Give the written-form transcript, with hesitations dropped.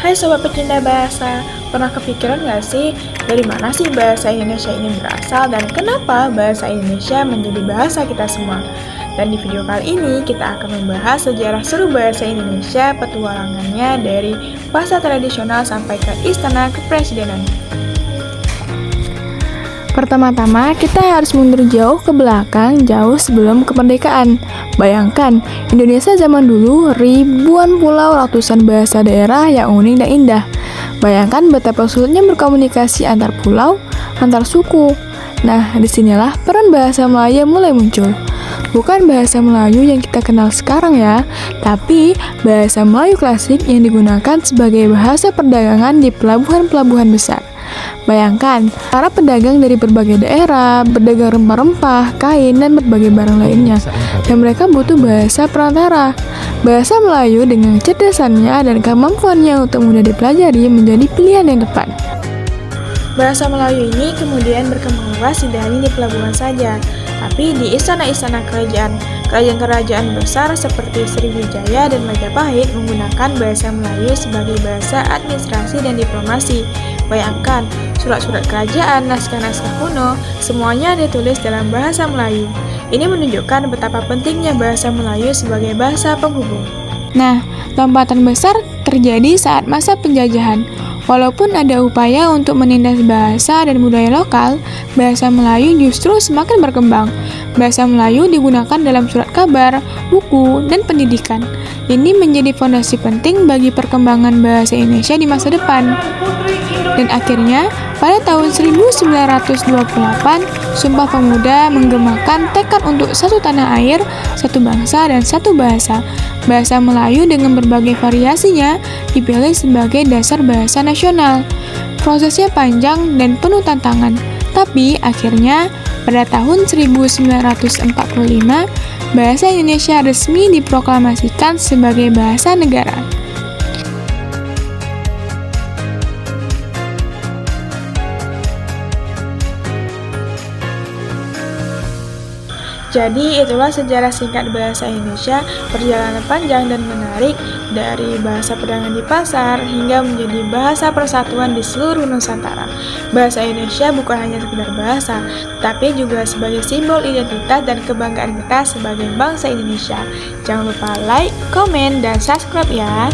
Hai Sobat Pecinta Bahasa, pernah kepikiran nggak sih dari mana sih bahasa Indonesia ini berasal dan kenapa bahasa Indonesia menjadi bahasa kita semua? Dan di video kali ini kita akan membahas sejarah seru bahasa Indonesia, petualangannya dari bahasa tradisional sampai ke istana kepresidenan. Pertama-tama, kita harus mundur jauh ke belakang, jauh sebelum kemerdekaan. Bayangkan, Indonesia zaman dulu ribuan pulau, ratusan bahasa daerah yang unik dan indah. Bayangkan betapa sulitnya berkomunikasi antar pulau, antar suku. Nah, disinilah peran bahasa Melayu mulai muncul. Bukan bahasa Melayu yang kita kenal sekarang ya, tapi bahasa Melayu klasik yang digunakan sebagai bahasa perdagangan di pelabuhan-pelabuhan besar. Bayangkan, para pedagang dari berbagai daerah, berdagang rempah-rempah, kain, dan berbagai barang lainnya. Dan mereka butuh bahasa perantara. Bahasa Melayu dengan kecerdasannya dan kemampuannya untuk mudah dipelajari menjadi pilihan yang tepat. Bahasa Melayu ini kemudian berkembang luas tidak hanya di pelabuhan saja, tapi di istana-istana kerajaan. Kerajaan-kerajaan besar seperti Sriwijaya dan Majapahit menggunakan bahasa Melayu sebagai bahasa administrasi dan diplomasi. Bayangkan, surat-surat kerajaan, naskah-naskah kuno, semuanya ditulis dalam bahasa Melayu. Ini menunjukkan betapa pentingnya bahasa Melayu sebagai bahasa penghubung. Nah, lompatan besar terjadi saat masa penjajahan. Walaupun ada upaya untuk menindas bahasa dan budaya lokal, bahasa Melayu justru semakin berkembang. Bahasa Melayu digunakan dalam surat kabar, buku, dan pendidikan. Ini menjadi fondasi penting bagi perkembangan bahasa Indonesia di masa depan. Dan akhirnya, pada tahun 1928, Sumpah Pemuda menggemakan tekad untuk satu tanah air, satu bangsa, dan satu bahasa. Bahasa Melayu dengan berbagai variasinya dipilih sebagai dasar bahasa nasional. Prosesnya panjang dan penuh tantangan, tapi akhirnya pada tahun 1945, bahasa Indonesia resmi diproklamasikan sebagai bahasa negara. Jadi itulah sejarah singkat bahasa Indonesia, perjalanan panjang dan menarik dari bahasa pedagang di pasar hingga menjadi bahasa persatuan di seluruh Nusantara. Bahasa Indonesia bukan hanya sekedar bahasa, tapi juga sebagai simbol identitas dan kebanggaan kita sebagai bangsa Indonesia. Jangan lupa like, komen, dan subscribe ya!